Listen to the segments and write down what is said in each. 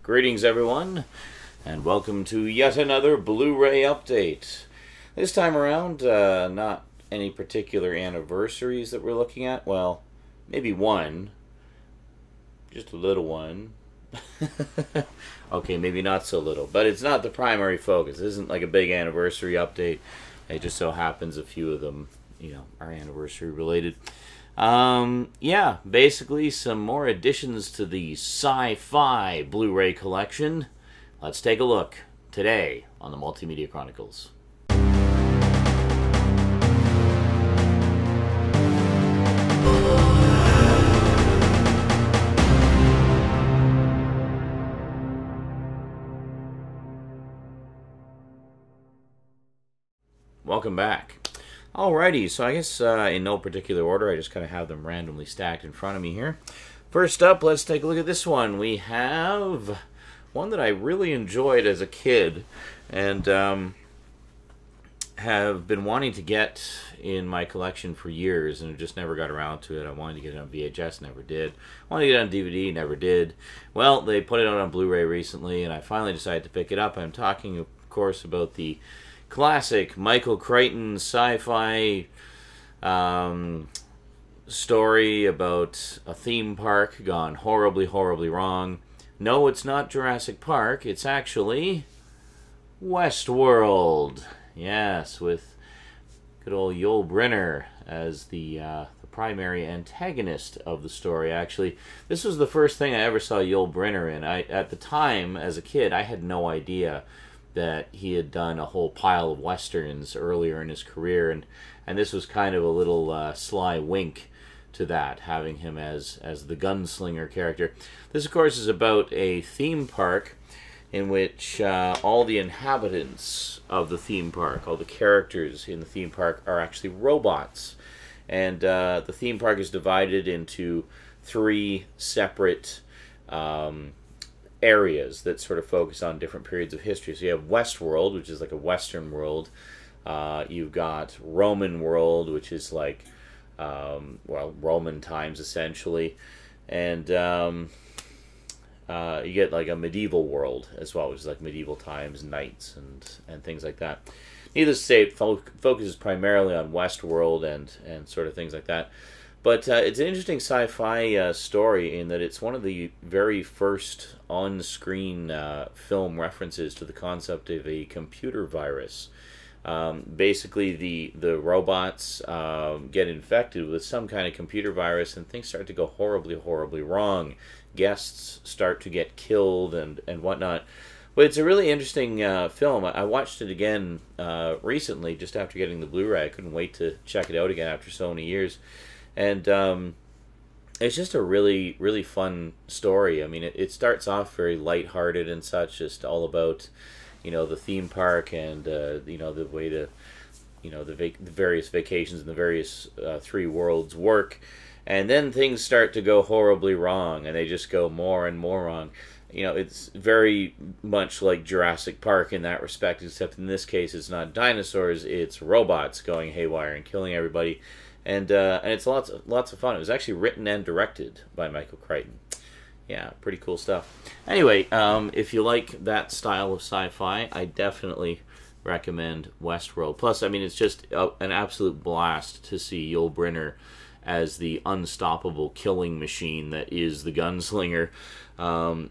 Greetings everyone, and welcome to yet another Blu-ray update. This time around, not any particular anniversaries that we're looking at. Well, maybe one. Just a little one. Okay, maybe not so little, but it's not the primary focus. It isn't like a big anniversary update. It just so happens a few of them, are anniversary related. Yeah, basically some more additions to the Sci-fi Blu-ray collection. Let's take a look today on the Multimedia Chronicles. Welcome back. Alrighty, so I guess in no particular order, I just kind of have them randomly stacked in front of me here. First up, let's take a look at this one. We have one that I really enjoyed as a kid and have been wanting to get in my collection for years and just never got around to it. I wanted to get it on VHS, never did. Wanted to get it on DVD, never did. Well, they put it out on Blu-ray recently and I finally decided to pick it up. I'm talking, of course, about the classic Michael Crichton sci-fi story about a theme park gone horribly, horribly wrong. No, it's not Jurassic Park. It's actually Westworld. Yes, with good old Yul Brynner as the primary antagonist of the story. Actually, this was the first thing I ever saw Yul Brynner in. At the time, as a kid, I had no idea that he had done a whole pile of westerns earlier in his career, and this was kind of a little sly wink to that, having him as the gunslinger character. This, of course, is about a theme park in which all the inhabitants of the theme park, all the characters in the theme park, are actually robots. And the theme park is divided into three separate areas that sort of focus on different periods of history. So you have Westworld, which is like a Western world. You've got Roman world, which is like, Roman times essentially. And you get like a medieval world as well, which is like medieval times, knights, and things like that. Needless to say, it focuses primarily on Westworld and sort of things like that. But it's an interesting sci-fi story in that it's one of the very first on-screen film references to the concept of a computer virus. Basically, the robots get infected with some kind of computer virus and things start to go horribly, horribly wrong. Guests start to get killed and whatnot. But it's a really interesting film. I watched it again recently, just after getting the Blu-ray. I couldn't wait to check it out again after so many years. And it's just a really, really fun story. I mean, it starts off very lighthearted and such, just all about, the theme park and, the way the various vacations and the various three worlds work. And then things start to go horribly wrong, and they just go more and more wrong. It's very much like Jurassic Park in that respect, except in this case it's not dinosaurs, it's robots going haywire and killing everybody. And it's lots of fun. It was actually written and directed by Michael Crichton. Yeah, pretty cool stuff. Anyway, if you like that style of sci-fi, I definitely recommend Westworld. Plus, I mean, it's just an absolute blast to see Yul Brynner as the unstoppable killing machine that is the gunslinger.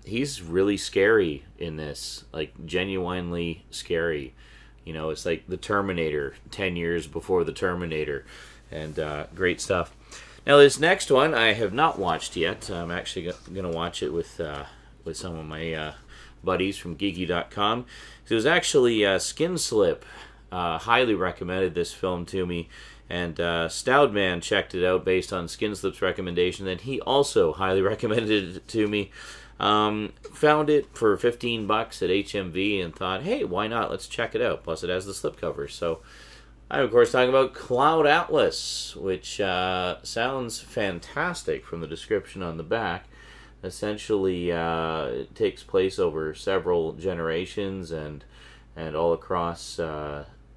He's really scary in this, like genuinely scary. It's like the Terminator 10 years before the Terminator. And great stuff. Now this next one I have not watched yet. I'm actually going to watch it with some of my buddies from Geeky.com. It was actually Skin Slip highly recommended this film to me, and Stoudman checked it out based on Skin Slip's recommendation. Then he also highly recommended it to me. Found it for $15 at HMV and thought, hey, why not? Let's check it out. Plus it has the slipcover, so. I'm, of course, talking about Cloud Atlas, which sounds fantastic from the description on the back. Essentially, it takes place over several generations and all across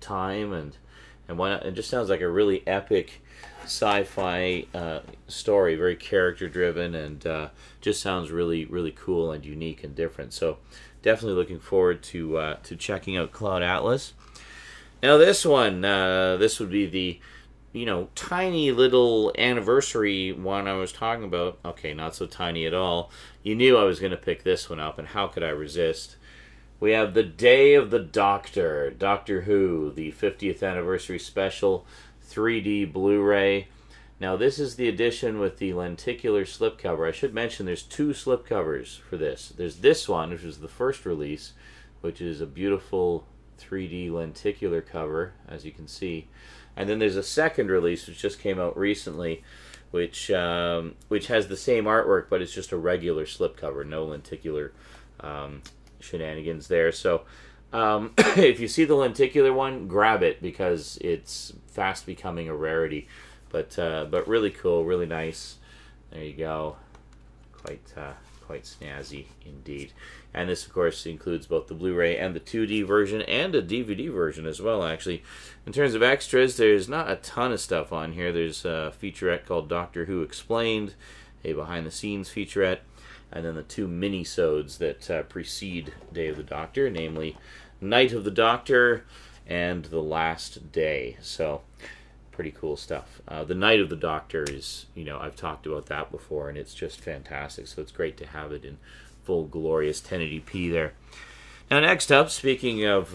time, and why not? It just sounds like a really epic sci-fi story, very character-driven, and just sounds really, really cool and unique and different. So definitely looking forward to checking out Cloud Atlas. Now this one, this would be the, you know, tiny little anniversary one I was talking about. Okay, not so tiny at all. You knew I was going to pick this one up, and how could I resist? We have The Day of the Doctor, Doctor Who, the 50th anniversary special, 3D Blu-ray. Now this is the edition with the lenticular slipcover. I should mention there's two slipcovers for this. There's this one, which was the first release, which is a beautiful 3D lenticular cover, as you can see. And then there's a second release, which just came out recently, which has the same artwork, but it's just a regular slipcover, no lenticular shenanigans there. So if you see the lenticular one, grab it, because it's fast becoming a rarity. But really cool, really nice. There you go. Quite snazzy indeed. And this, of course, includes both the Blu-ray and the 2D version, and a DVD version as well, actually. In terms of extras, there's not a ton of stuff on here. There's a featurette called Doctor Who Explained, a behind-the-scenes featurette, and then the two mini-sodes that precede Day of the Doctor, namely Night of the Doctor and The Last Day. So, pretty cool stuff. The Night of the Doctor is, you know, I've talked about that before, and it's just fantastic. So it's great to have it in full glorious 1080p there. Now next up, speaking of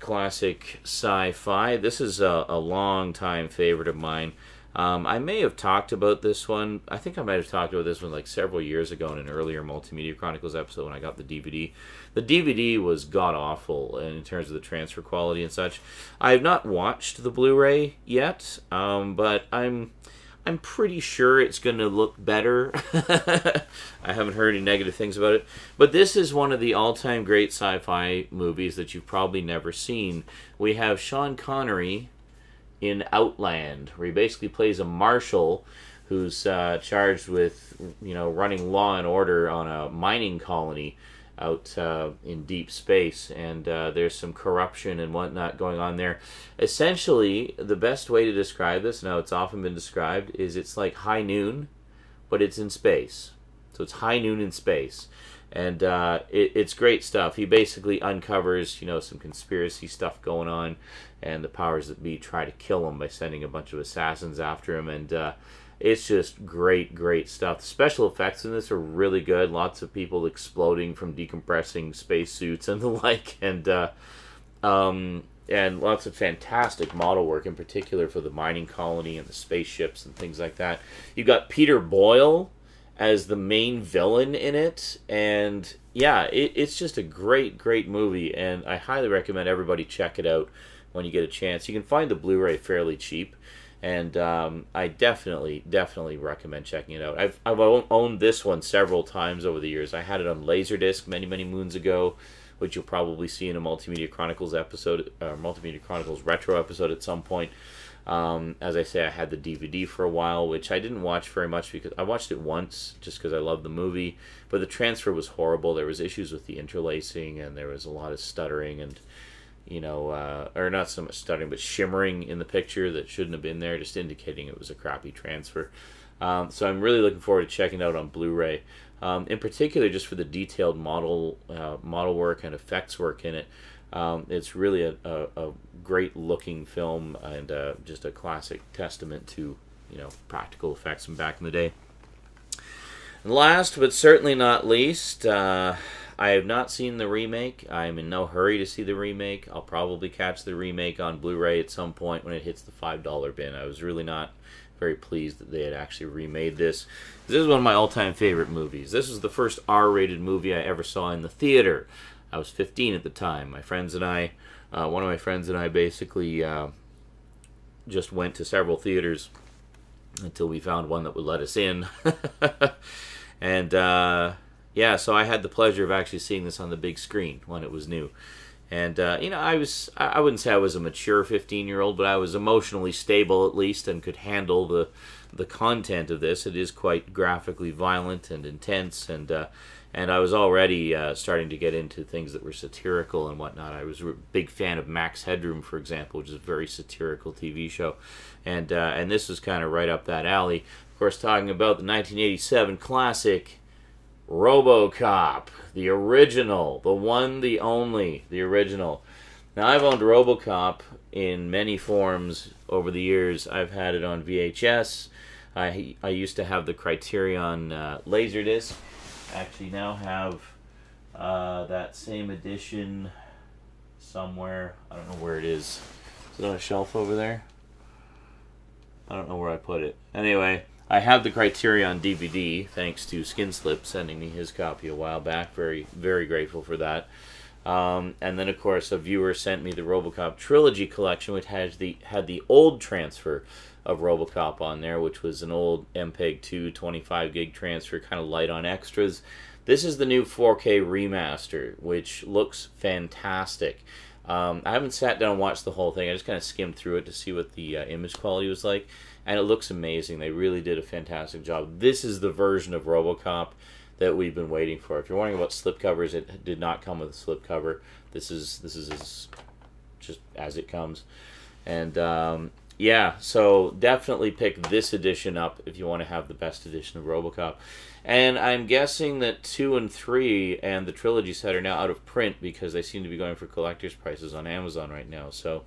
classic sci-fi, this is a long-time favorite of mine. I may have talked about this one. I think I might have talked about this one like several years ago in an earlier Multimedia Chronicles episode when I got the DVD. The DVD was god-awful in terms of the transfer quality and such. I have not watched the Blu-ray yet, but I'm pretty sure it's going to look better. I haven't heard any negative things about it. But this is one of the all-time great sci-fi movies that you've probably never seen. We have Sean Connery in Outland, where he basically plays a marshal who's charged with, you know, running law and order on a mining colony out in deep space, and there's some corruption and whatnot going on there. Essentially, the best way to describe this, now it's often been described, is it's like High Noon, but it's in space. So it's High Noon in space, and it's great stuff. He basically uncovers, you know, some conspiracy stuff going on, and the powers that be try to kill him by sending a bunch of assassins after him, and it's just great stuff. The special effects in this are really good. Lots of people exploding from decompressing spacesuits and the like, and lots of fantastic model work, in particular for the mining colony and the spaceships and things like that. You've got Peter Boyle as the main villain in it, and yeah, it's just a great movie, and I highly recommend everybody check it out when you get a chance. You can find the Blu-ray fairly cheap, and I definitely recommend checking it out. I've owned this one several times over the years. I had it on Laserdisc many moons ago, which you'll probably see in a Multimedia Chronicles episode, Multimedia Chronicles Retro episode at some point. As I say, I had the DVD for a while, which I didn't watch very much because I watched it once just because I loved the movie, but the transfer was horrible. There was issues with the interlacing, and there was a lot of stuttering and, you know, or not so much stuttering, but shimmering in the picture that shouldn't have been there, just indicating it was a crappy transfer. So I'm really looking forward to checking it out on Blu-ray, in particular just for the detailed model work and effects work in it. It's really a great looking film, and just a classic testament to, you know, practical effects from back in the day. And last but certainly not least, I have not seen the remake. I'm in no hurry to see the remake. I'll probably catch the remake on Blu-ray at some point when it hits the $5 bin. I was really not very pleased that they had actually remade this. This is one of my all-time favorite movies. This was the first R-rated movie I ever saw in the theater. I was 15 at the time. My friends and I, one of my friends and I basically just went to several theaters until we found one that would let us in. And yeah, so I had the pleasure of actually seeing this on the big screen when it was new. And, you know, I wouldn't say I was a mature 15-year-old, but I was emotionally stable at least and could handle the the content of this. It is quite graphically violent and intense, and I was already starting to get into things that were satirical and whatnot. I was a big fan of Max Headroom, for example, which is a very satirical TV show, and this was kind of right up that alley. Of course, talking about the 1987 classic Robocop, the original, the one, the only, the original. Now, I've owned Robocop in many forms over the years. I've had it on VHS. I used to have the Criterion Laserdisc. I actually now have that same edition somewhere. I don't know where it is. Is it on a shelf over there? I don't know where I put it. Anyway, I have the Criterion DVD, thanks to Skinslip sending me his copy a while back. Very, very grateful for that. And then, of course, a viewer sent me the Robocop Trilogy collection, which had the old transfer of Robocop on there, which was an old MPEG-2 25 gig transfer, kind of light on extras. This is the new 4K remaster, which looks fantastic. I haven't sat down and watched the whole thing. I just kind of skimmed through it to see what the image quality was like, and it looks amazing. They really did a fantastic job. This is the version of Robocop that we've been waiting for. If you're wondering about slipcovers, it did not come with a slipcover. This is just as it comes. And yeah, so definitely pick this edition up if you want to have the best edition of Robocop. And I'm guessing that 2 and 3 and the trilogy set are now out of print because they seem to be going for collector's prices on Amazon right now. So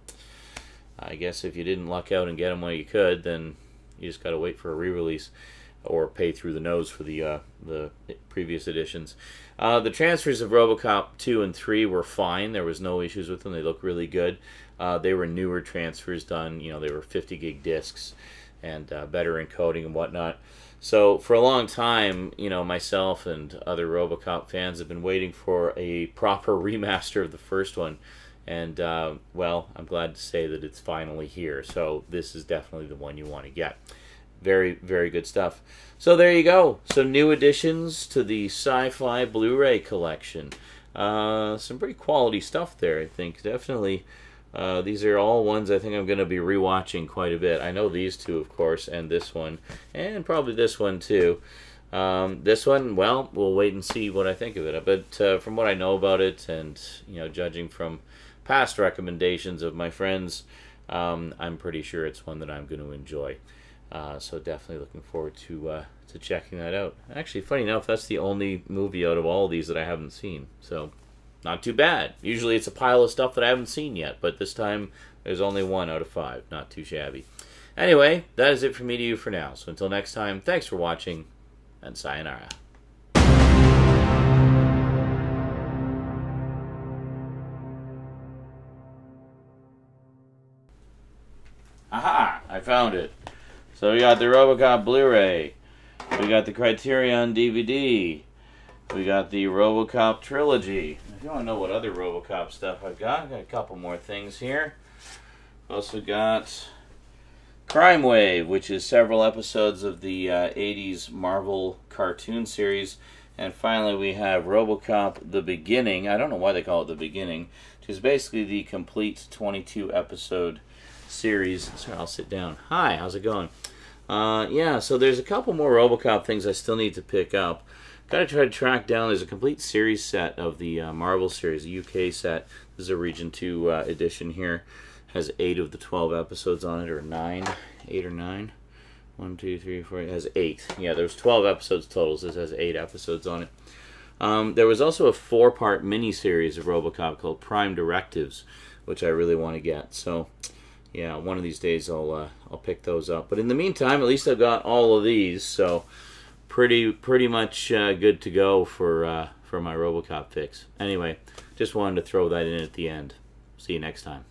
I guess if you didn't luck out and get them while you could, then you just got to wait for a re-release or pay through the nose for the previous editions. The transfers of Robocop 2 and 3 were fine. There was no issues with them. They look really good. They were newer transfers done. You know, they were 50 gig discs and better encoding and whatnot. So for a long time, you know, myself and other Robocop fans have been waiting for a proper remaster of the first one. And, well, I'm glad to say that it's finally here. So this is definitely the one you want to get. Very, very good stuff. So there you go. Some new additions to the Sci-fi Blu-ray collection. Some pretty quality stuff there, I think. Definitely. These are all ones I think I'm going to be rewatching quite a bit. I know these two, of course, and this one, and probably this one too. This one, well, we'll wait and see what I think of it. But from what I know about it, and you know, judging from past recommendations of my friends, I'm pretty sure it's one that I'm going to enjoy. So definitely looking forward to checking that out. Actually, funny enough, that's the only movie out of all of these that I haven't seen. So not too bad. Usually it's a pile of stuff that I haven't seen yet, but this time there's only 1 out of 5. Not too shabby. Anyway, that is it from me to you for now. So until next time, thanks for watching, and sayonara. Aha! I found it. So we got the Robocop Blu-ray. We got the Criterion DVD. We got the Robocop Trilogy. If you want to know what other Robocop stuff I've got a couple more things here. Also got Crime Wave, which is several episodes of the 80s Marvel cartoon series. And finally we have Robocop The Beginning. I don't know why they call it The Beginning, which is basically the complete 22 episode series. Sorry, I'll sit down. Hi, how's it going? Yeah, so there's a couple more Robocop things I still need to pick up. Got to try to track down. There's a complete series set of the Marvel series, a UK set. This is a Region 2 edition here. Has 8 of the 12 episodes on it, or 9. 8 or 9. 1, 2, 3, 4. It has 8. Yeah, there's 12 episodes total. So this has 8 episodes on it. There was also a 4-part miniseries of Robocop called Prime Directives, which I really want to get. So yeah, one of these days I'll pick those up. But in the meantime, at least I've got all of these, so pretty much good to go for my Robocop fix. Anyway, just wanted to throw that in at the end. See you next time.